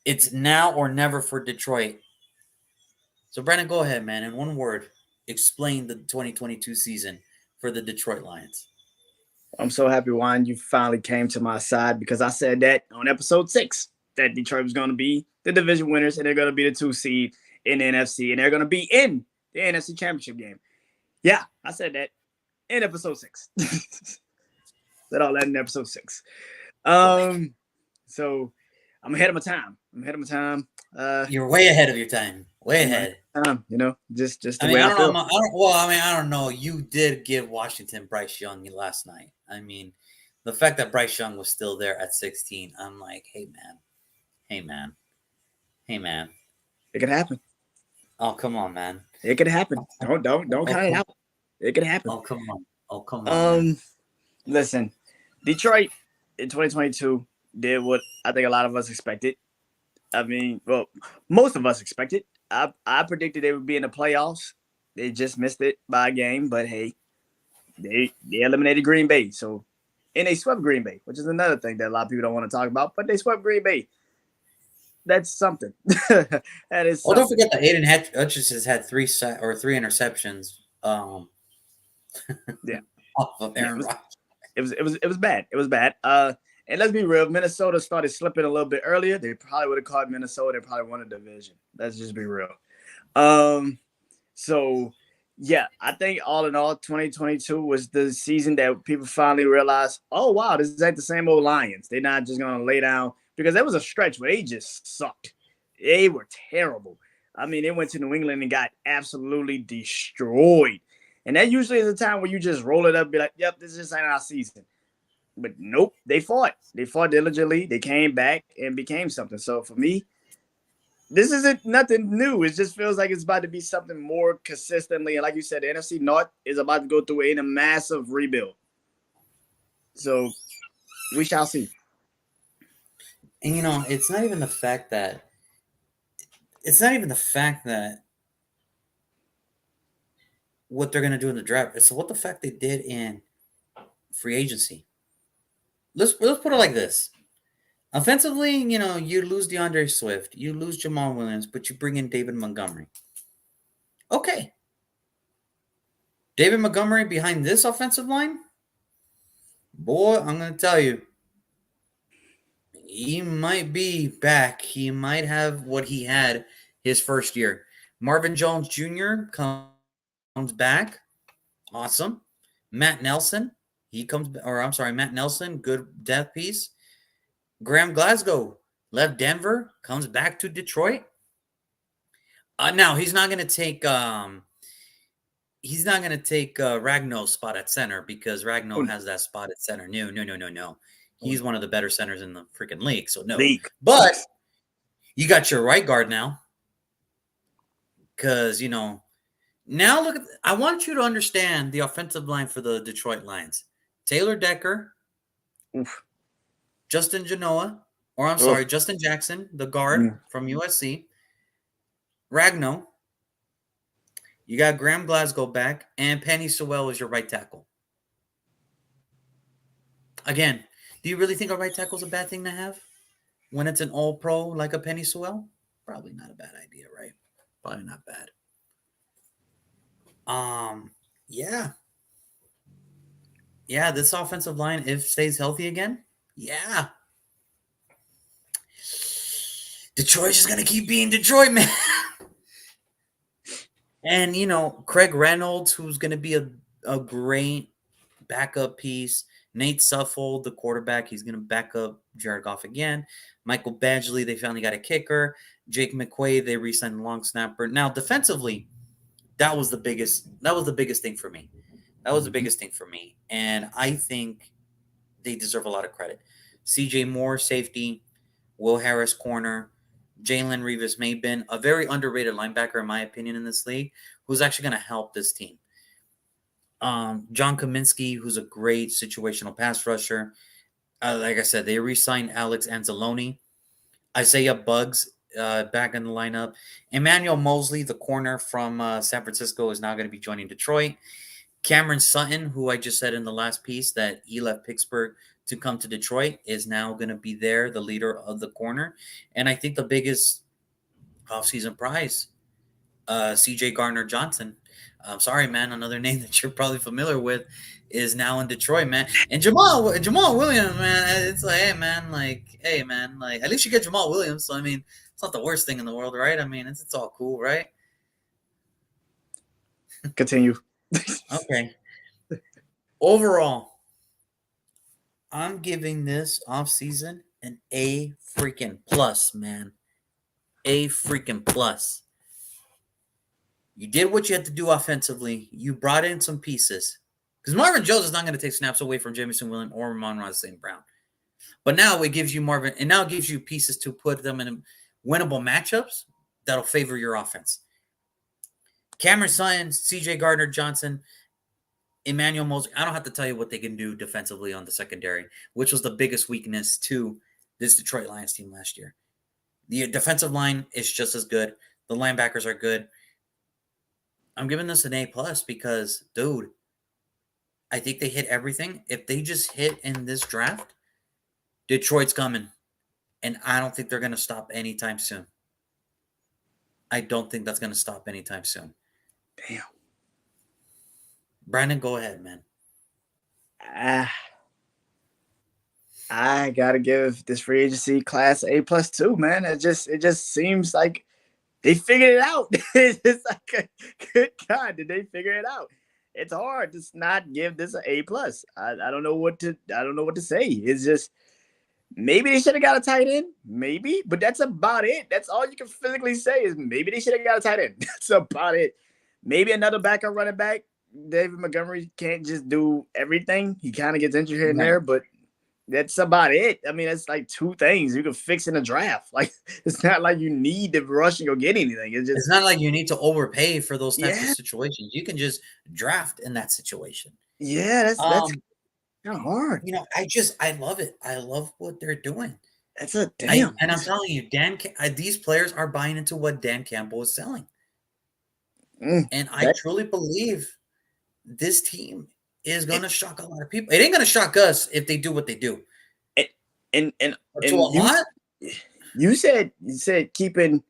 It's now or never for Detroit. So, Brandon, go ahead, man. In one word, explain the 2022 season for the Detroit Lions. I'm so happy, Juan, you finally came to my side because I said that on episode 6 that Detroit was going to be the division winners and they're going to be the 2 seed in the NFC and they're going to be in the NFC Championship game. Yeah, I said that in episode 6. Said all that in episode 6. So I'm ahead of my time. You're way ahead of your time. Way ahead. Just the I mean, way I I feel. I don't know. You did give Washington Bryce Young last night. I mean, the fact that Bryce Young was still there at 16, I'm like, hey, man. It could happen. Oh, come on, man. It could happen. Don't Oh, count it out. It could happen. come on. Oh, come on, man. Listen, Detroit in 2022 did what I think a lot of us expected. I mean, well, most of us expected. I predicted they would be in the playoffs. They just missed it by a game, but hey, they eliminated Green Bay. So, and they swept Green Bay, which is another thing that a lot of people don't want to talk about. But they swept Green Bay. That's something. That is Oh, don't something. forget that Aiden Hutchinson has had three interceptions. Yeah, Off of yeah. Aaron Rodgers. It was bad. It was bad. And let's be real, Minnesota started slipping a little bit earlier. They probably would have caught Minnesota. They probably won a division. Let's just be real. So yeah, I think all in all, 2022 was the season that people finally realized, oh wow, this ain't the same old Lions. They're not just gonna lay down, because there was a stretch where they just sucked. They were terrible. I mean, they went to New England and got absolutely destroyed. And that usually is a time where you just roll it up and be like, yep, this just ain't our season. But nope, they fought. They fought diligently. They came back and became something. So for me, this isn't nothing new. It just feels like it's about to be something more consistently. And like you said, the NFC North is about to go through a massive rebuild. So we shall see. And it's not even the fact that what they're gonna do in the draft. It's what the fact they did in free agency. Let's put it like this. Offensively, you lose DeAndre Swift, you lose Jamal Williams, but you bring in David Montgomery. Okay. David Montgomery behind this offensive line? Boy, I'm going to tell you, he might be back. He might have what he had his first year. Marvin Jones Jr. comes back. Awesome. Matt Nelson, Matt Nelson, good depth piece. Graham Glasgow left Denver, comes back to Detroit. Now he's not going to take Ragno's spot at center, because Ragno has that spot at center. No. He's one of the better centers in the freaking league, so no. League. But you got your right guard now, because now look at. I want you to understand the offensive line for the Detroit Lions: Taylor Decker, Justin Genoa, Justin Jackson, the guard from USC, Ragno. You got Graham Glasgow back, and Penny Sewell is your right tackle. Again, do you really think a right tackle is a bad thing to have when it's an all-pro like a Penny Sewell? Probably not a bad idea, right? Probably not bad. Yeah. Yeah, this offensive line, if stays healthy again, yeah. Detroit's just going to keep being Detroit, man. And, Craig Reynolds, who's going to be a great backup piece. Nate Suffold, the quarterback, he's going to back up Jared Goff again. Michael Badgley, they finally got a kicker. Jake McQuaid, they re-signed the long snapper. Now, defensively, that was the biggest thing for me. And I think they deserve a lot of credit. CJ Moore, safety. Will Harris, corner. Jalen Revis-Maybin, a very underrated linebacker, in my opinion, in this league, who's actually going to help this team. John Kaminsky, who's a great situational pass rusher. Like I said, they re-signed Alex Anzalone. Isaiah Buggs back in the lineup. Emmanuel Mosley, the corner from San Francisco, is now going to be joining Detroit. Cameron Sutton, who I just said in the last piece that he left Pittsburgh to come to Detroit, is now going to be there, the leader of the corner. And I think the biggest offseason prize, C.J. Gardner-Johnson. I'm sorry, man. Another name that you're probably familiar with is now in Detroit, man. And Jamal Williams, man. It's like, hey, man. At least you get Jamal Williams. So I mean, it's not the worst thing in the world, right? I mean, it's all cool, right? Continue. Okay. Overall, I'm giving this offseason an A freaking plus, man. A freaking plus. You did what you had to do offensively. You brought in some pieces. Because Marvin Jones is not going to take snaps away from Jameson Williams or Amon-Ra St. Brown. But now it gives you pieces to put them in winnable matchups that'll favor your offense. Cameron Sutton, C.J. Gardner-Johnson, Emmanuel Mosley. I don't have to tell you what they can do defensively on the secondary, which was the biggest weakness to this Detroit Lions team last year. The defensive line is just as good. The linebackers are good. I'm giving this an A plus because, dude, I think they hit everything. If they just hit in this draft, Detroit's coming. And I don't think they're going to stop anytime soon. I don't think that's going to stop anytime soon. Damn. Brandon, go ahead, man. I gotta give this free agency class A plus too, man. It just seems like they figured it out. It's like, good God, did they figure it out? It's hard to not give this an A plus. I don't know what to say. It's just maybe they should have got a tight end, maybe, but that's about it. That's all you can physically say is maybe they should have got a tight end. That's about it. Maybe another backup running back. David Montgomery can't just do everything. He kind of gets injured here and there, but that's about it. I mean, that's like two things you can fix in a draft. Like, it's not like you need to rush and go get anything. It's not like you need to overpay for those types of situations. You can just draft in that situation. Yeah, that's kind of hard. You know, I love it. I love what they're doing. That's a damn. And I'm telling you, these players are buying into what Dan Campbell is selling. And I truly believe this team is going to shock a lot of people. It ain't going to shock us if they do what they do. And you said keeping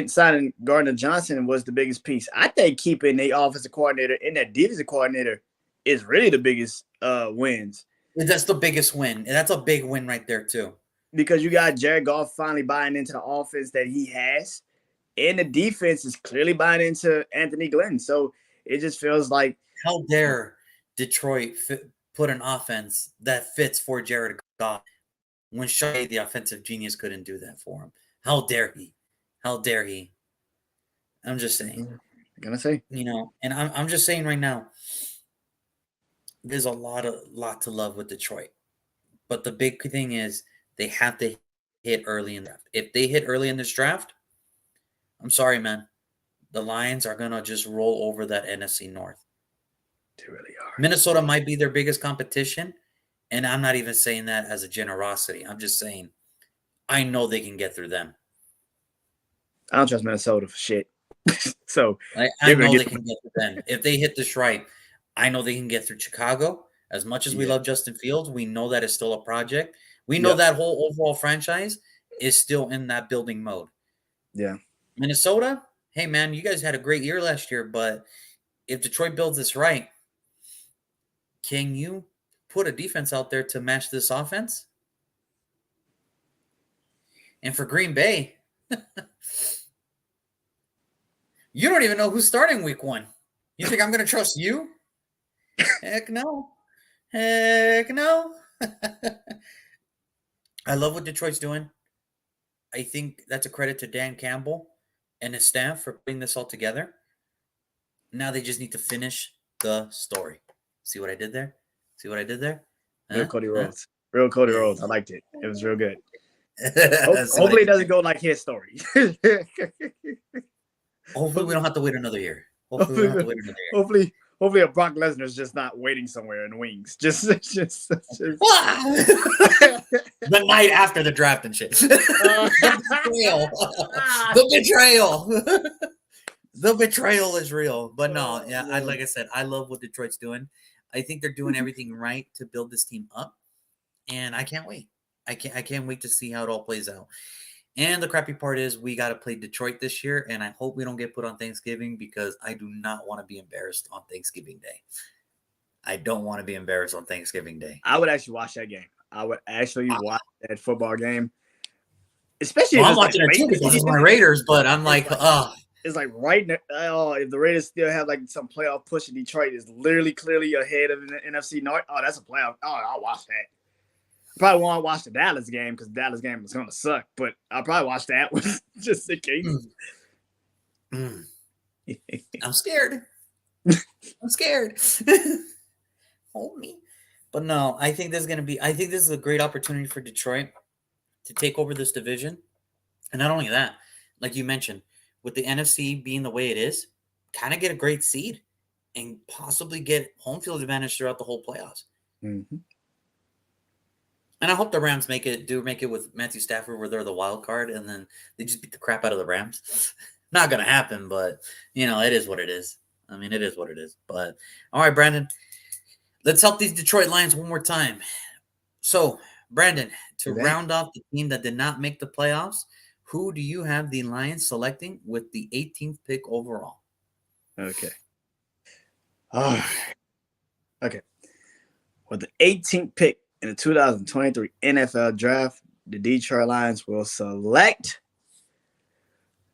signing Gardner Johnson was the biggest piece. I think keeping the offensive coordinator and that defensive coordinator is really the biggest wins. That's the biggest win. And that's a big win right there too. Because you got Jared Goff finally buying into the offense that he has, and the defense is clearly buying into Anthony Glenn. So it just feels like, how dare Detroit put an offense that fits for Jared Goff when Shea, the offensive genius, couldn't do that for him? How dare he? How dare he? I'm just saying. I'm gonna say, you know, and I'm just saying right now, there's a lot to love with Detroit, but the big thing is they have to hit early in the draft. If they hit early in this draft, I'm sorry, man. The Lions are gonna just roll over that NFC North. They really are. Minnesota might be their biggest competition, and I'm not even saying that as a generosity. I'm just saying I know they can get through them. I don't trust Minnesota for shit. So I know they can get through them. If they hit this right, I know they can get through Chicago. As much as we love Justin Fields, we know that is still a project. We know that whole overall franchise is still in that building mode. Yeah. Minnesota, hey, man, you guys had a great year last year, but if Detroit builds this right, can you put a defense out there to match this offense? And for Green Bay, you don't even know who's starting week 1. You think I'm going to trust you? Heck no. Heck no. I love what Detroit's doing. I think that's a credit to Dan Campbell and his staff for putting this all together. Now they just need to finish the story. See what I did there? See what I did there? Real Cody Rhodes. Real Cody Rhodes. I liked it. It was real good. Hopefully it doesn't go like his story. Hopefully we don't have to wait another year. Hopefully a Brock Lesnar's just not waiting somewhere in the wings. Just the night after the draft and shit. The betrayal. The betrayal is real. But no, yeah, like I said, I love what Detroit's doing. I think they're doing everything right to build this team up. And I can't wait. I can't wait to see how it all plays out. And the crappy part is we got to play Detroit this year, and I hope we don't get put on Thanksgiving because I do not want to be embarrassed on Thanksgiving Day. I don't want to be embarrassed on Thanksgiving Day. I would actually watch that game. I would actually watch that football game. Especially I'm watching it too because it's my Raiders, but I'm like, it's like right now. Oh, if the Raiders still have like some playoff push in Detroit, is literally clearly ahead of the NFC North. Oh, that's a playoff. Oh, I'll watch that. Probably won't watch the Dallas game because the Dallas game is going to suck, but I'll probably watch that one just in case. I'm scared. I'm scared. Hold me. But no, I think this is a great opportunity for Detroit to take over this division. And not only that, like you mentioned, with the NFC being the way it is, kind of get a great seed and possibly get home field advantage throughout the whole playoffs. Mm-hmm. And I hope the Rams make it with Matthew Stafford where they're the wild card and then they just beat the crap out of the Rams. Not gonna happen, but it is what it is. I mean, it is what it is. But all right, Brandon, let's help these Detroit Lions one more time. So, Brandon, to Okay. round off the team that did not make the playoffs, who do you have the Lions selecting with the 18th pick overall? Okay. Oh, okay. With the 18th pick in the 2023 NFL Draft, the Detroit Lions will select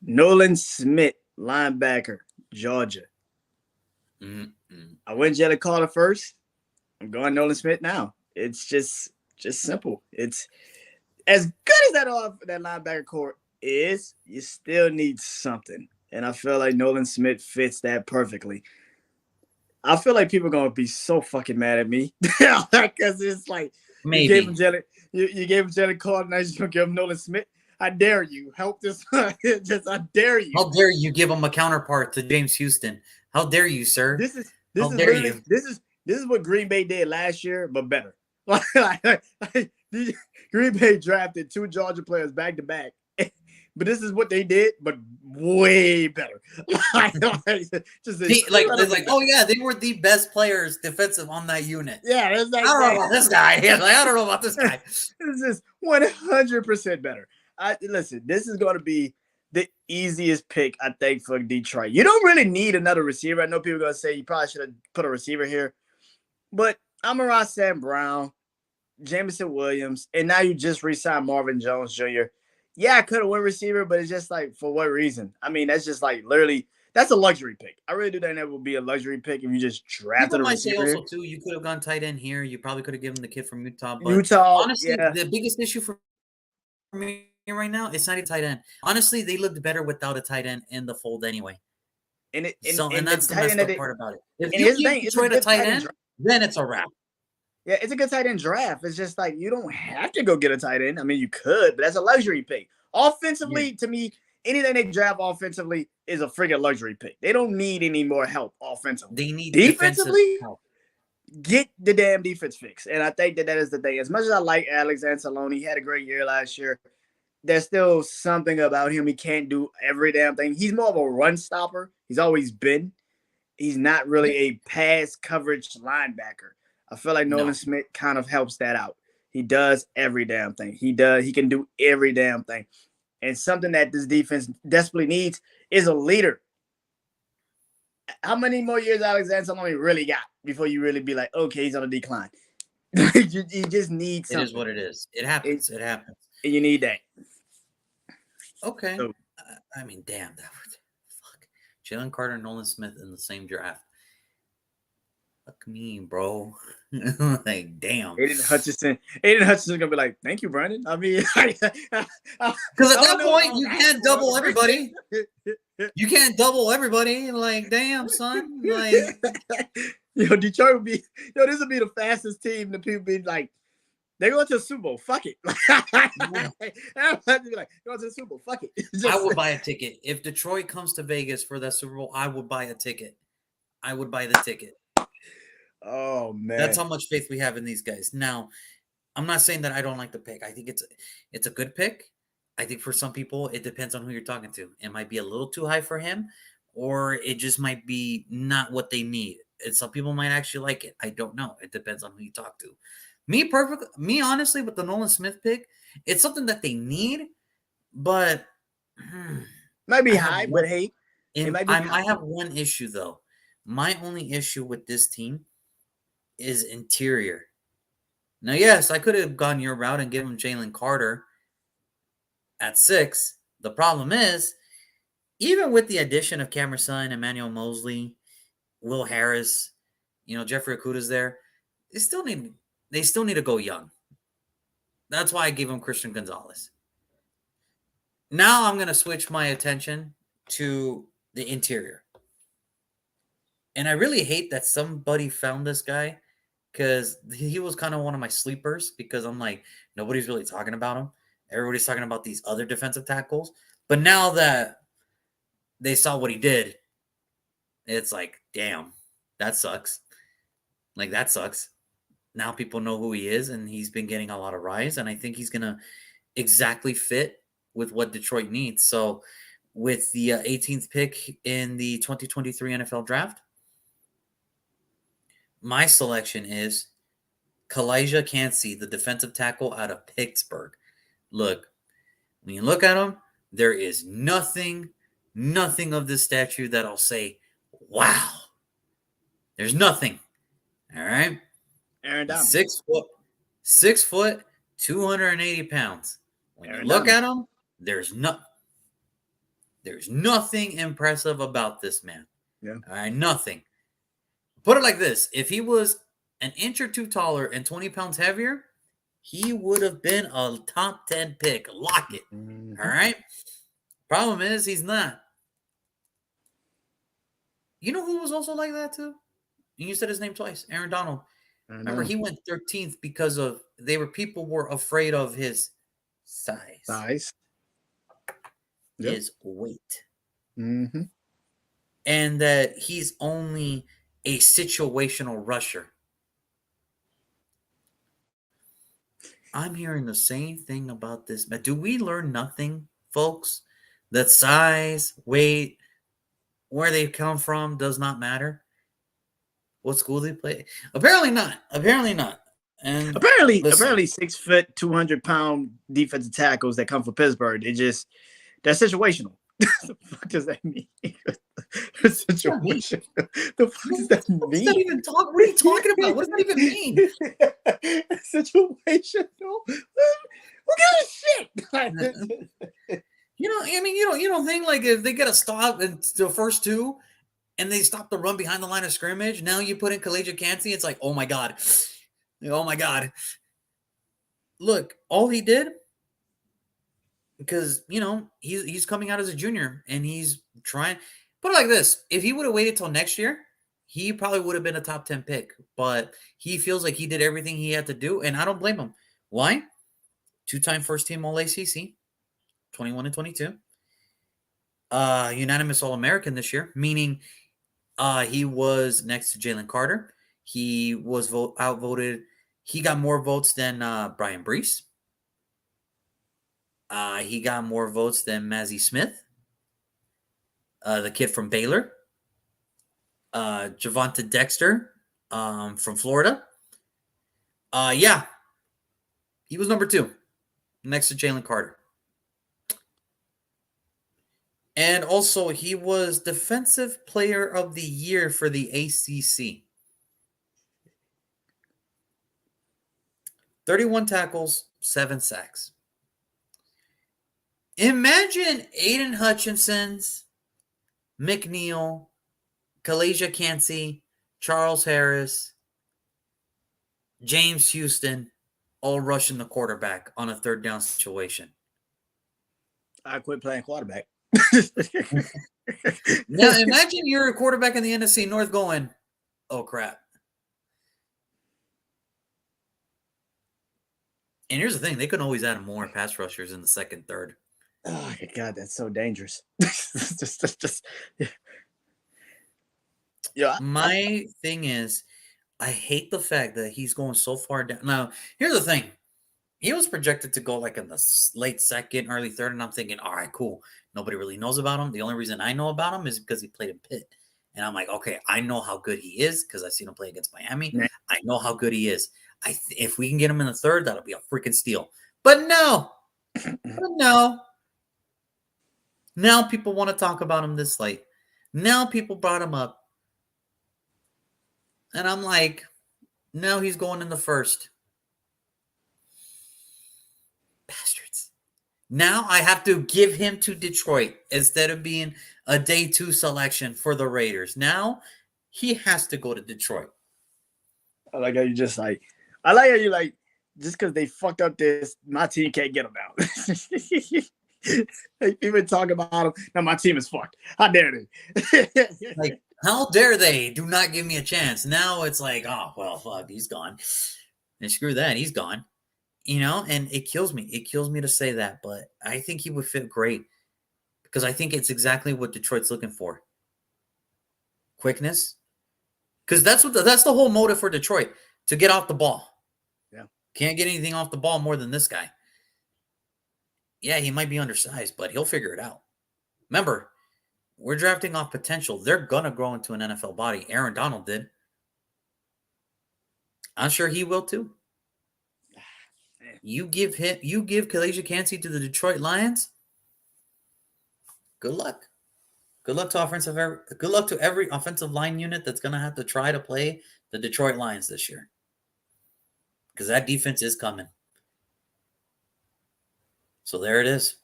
Nolan Smith, linebacker, Georgia. Mm-mm. I went Jalen Carter first. I'm going Nolan Smith now. It's just simple. It's as good as that linebacker core is. You still need something, and I feel like Nolan Smith fits that perfectly. I feel like people are gonna be so fucking mad at me because it's like you gave him Maybe. you gave him Jalen Carter, now you're gonna give him Nolan Smith. I dare you. Help this. Just I dare you. How dare you give him a counterpart to James Houston? How dare you, sir? This is How this is dare literally you? this is what Green Bay did last year, but better. Green Bay drafted two Georgia players back to back, but this is what they did, but way better. Just Oh yeah, they were the best players defensive on that unit. yeah, that's I don't know about this guy. I don't know about this guy. This is 100% better. Listen, this is going to be the easiest pick, I think, for Detroit. You don't really need another receiver. I know people are going to say you probably should have put a receiver here, but Amon-Ra St. Brown, Jameson Williams, and now you just re-signed Marvin Jones Jr. Yeah, I could have went receiver, but it's just like, for what reason? I mean, that's just like literally, that's a luxury pick. I really do think that would be a luxury pick if you just People drafted a might say receiver here. also too, you could have gone tight end here. You probably could have given the kid from Utah, but Utah, honestly, yeah. the biggest issue for me right now, it's not even tight end. Honestly, they looked better without a tight end in the fold anyway. And The that's the tight end messed that up part about it. If and you here's the give thing, it's a Detroit a good tight tight end end, draft. then it's a wrap. Yeah, it's a good tight end draft. It's just like you don't have to go get a tight end. I mean, you could, but that's a luxury pick. Offensively, to me, anything they draft offensively is a friggin' luxury pick. They don't need any more help offensively. They need defensive Defensively, help. get the damn defense fixed. And I think that is the thing. As much as I like Alex Anzalone, he had a great year last year. There's still something about him. He can't do every damn thing. He's more of a run stopper. He's always been. He's not really Yeah. a pass coverage linebacker. I feel like Nolan No. Smith kind of helps that out. He does every damn thing. He can do every damn thing. And something that this defense desperately needs is a leader. How many more years Alex Anzalone really got before you really be like, okay, he's on a decline? you just need It is something. what it is. It And happens. It happens. you need that. Okay. So, I mean, damn, that was fuck. Jalen Carter, Nolan Smith in the same draft. Fuck me, bro. Like, damn. Aiden Hutchinson gonna be like, thank you, Brandon. I mean, Because at that point, you can't double everybody. You can't double everybody. Like, damn, son. Like, Detroit would be, this would be the fastest team that people be like, they're going to the Super Bowl. Fuck it. Everybody be like, going to the Super Bowl. Fuck it. I would buy a ticket. If Detroit comes to Vegas for that Super Bowl, I would buy a ticket. I would buy the ticket. Oh, man. That's how much faith we have in these guys. Now, I'm not saying that I don't like the pick. I think it's a good pick. I think for some people, it depends on who you're talking to. It might be a little too high for him, or it just might be not what they need. And some people might actually like it. I don't know. It depends on who you talk to. Me honestly, with the Nolan Smith pick, it's something that they need, but might be I have high, one, but hey, it might be I high. have one issue though. My only issue with this team is interior. Now, yes, I could have gone your route and given Jalen Carter at 6. The problem is, even with the addition of Cameron Sutton, Emmanuel Mosley, Will Harris, Jeffrey Okudah's there, they still need to go young. That's why I gave him Christian Gonzalez. Now I'm going to switch my attention to the interior. And I really hate that somebody found this guy because he was kind of one of my sleepers because I'm like, nobody's really talking about him. Everybody's talking about these other defensive tackles. But now that they saw what he did, It's like, damn, that sucks. Like, that sucks. Now people know who he is, and he's been getting a lot of rise, and I think he's going to exactly fit with what Detroit needs. So, with the 18th pick in the 2023 NFL draft, my selection is Kalijah Cansey, the defensive tackle out of Pittsburgh. Look, when you look at him, there is nothing of this statue that I'll say, wow. There's nothing. All right. Aaron He's Donald. 6 foot, 280 pounds. When you Aaron look Donald. at him, there's nothing impressive about this man. Yeah. All right, nothing. Put it like this: if he was an inch or two taller and 20 pounds heavier, he would have been a top 10 pick. Lock it. Mm-hmm. All right. Problem is, he's not. You know who was also like that too? You said his name twice. Aaron Donald. Remember, he went 13th because of people were afraid of his size. Yep. His weight. Mm-hmm. And that he's only a situational rusher. I'm hearing the same thing about this. But do we learn nothing, folks? That size, weight, where they come from does not matter? What school they play? Apparently not. And apparently listen, 6 foot, 200-pound defensive tackles that come from Pittsburgh, they're situational. The fuck does that mean? Situation. The fuck does that mean? What are you talking about? What does that even mean? Situational. Who gives a shit? You don't think like if they get a stop in the first two and they stop the run behind the line of scrimmage, now you put in Kalijah Cansey, it's like, oh my God. Oh my God. Look, all he did, because he's coming out as a junior and he's trying. Put it like this: if he would have waited till next year, he probably would have been a top 10 pick. But he feels like he did everything he had to do, and I don't blame him. Why? 2-time first team All ACC, 21 and 22. Unanimous All American this year, meaning he was next to Jalen Carter. He was outvoted. He got more votes than Brian Brees. He got more votes than Mazzie Smith, the kid from Baylor. Javonte Dexter from Florida. Yeah, he was number 2 next to Jalen Carter. And also, he was Defensive Player of the Year for the ACC. 31 tackles, 7 sacks. Imagine Aiden Hutchinson's, McNeil, Kalijah Cansey, Charles Harris, James Houston, all rushing the quarterback on a third down situation. I quit playing quarterback. Now, imagine you're a quarterback in the NFC North going, oh, crap. And here's the thing. They could always add more pass rushers in the second, third. Oh, my God, that's so dangerous. Yeah. My thing is, I hate the fact that he's going so far down. Now, here's the thing. He was projected to go like in the late second, early third, and I'm thinking, all right, cool. Nobody really knows about him. The only reason I know about him is because he played in Pitt. And I'm like, okay, I know how good he is because I've seen him play against Miami. Yeah. I know how good he is. If we can get him in the third, that'll be a freaking steal. But no. Now people want to talk about him this late. Now people brought him up. And I'm like, no, he's going in the first. Bastards. Now I have to give him to Detroit instead of being a day 2 selection for the Raiders. Now he has to go to Detroit. I like how you just like, I like how you like, just because they fucked up this, my team can't get them out. Like, people talk about them. Now my team is fucked. How dare they? Like, how dare they do not give me a chance? Now it's like, oh, well, fuck, he's gone. And screw that, he's gone. And it kills me. It kills me to say that, but I think he would fit great because I think it's exactly what Detroit's looking for. quickness, because that's the whole motive for Detroit, to get off the ball. Yeah. Can't get anything off the ball more than this guy. Yeah, he might be undersized, but he'll figure it out. Remember, we're drafting off potential. They're gonna grow into an NFL body. Aaron Donald did. I'm sure he will too. You give Kalijah Kancey to the Detroit Lions. Good luck. Good luck to every offensive line unit that's gonna have to try to play the Detroit Lions this year, because that defense is coming. So there it is.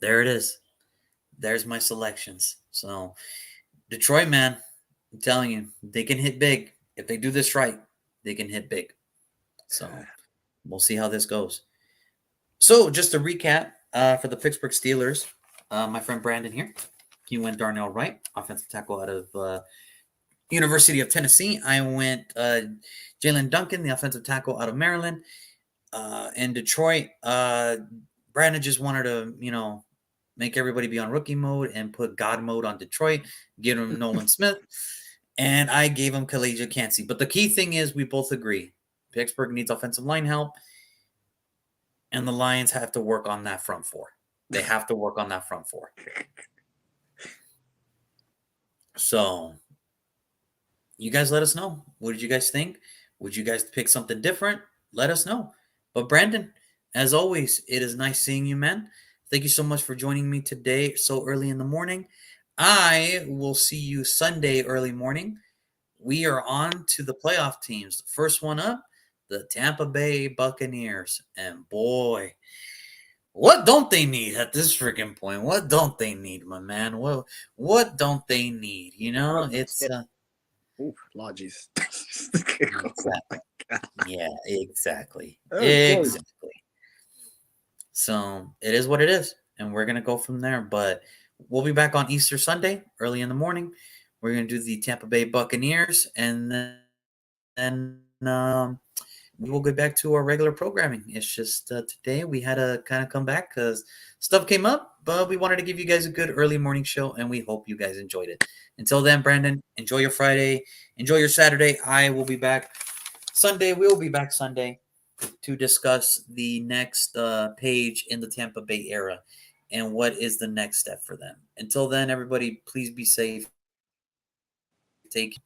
There it is. There's my selections. So Detroit, man, I'm telling you, they can hit big. If they do this right, they can hit big. So we'll see how this goes. So just to recap for the Pittsburgh Steelers, my friend Brandon here, he went Darnell Wright, offensive tackle out of University of Tennessee. I went Jalen Duncan, the offensive tackle out of Maryland. In Detroit, Brandon just wanted to, make everybody be on rookie mode and put God mode on Detroit, give him Nolan Smith, and I gave him Kalijah Kancey. But the key thing is we both agree Pittsburgh needs offensive line help, and the Lions have to work on that front four. They have to work on that front four. So you guys let us know. What did you guys think? Would you guys pick something different? Let us know. But Brandon, as always, it is nice seeing you, man. Thank you so much for joining me today so early in the morning. I will see you Sunday early morning. We are on to the playoff teams. The first one up, the Tampa Bay Buccaneers. And boy, what don't they need at this freaking point? What don't they need, my man? What don't they need? It's Ooh, lodges. exactly. Yeah, exactly. Of course. Exactly. So it is what it is, and we're gonna go from there. But we'll be back on Easter Sunday, early in the morning. We're gonna do the Tampa Bay Buccaneers, and then we will get back to our regular programming. It's just today we had to kind of come back because stuff came up, but we wanted to give you guys a good early morning show, and we hope you guys enjoyed it. Until then, Brandon, enjoy your Friday, enjoy your Saturday. I will be back Sunday. We will be back Sunday to discuss the next page in the Tampa Bay era and what is the next step for them. Until then, everybody, please be safe. Take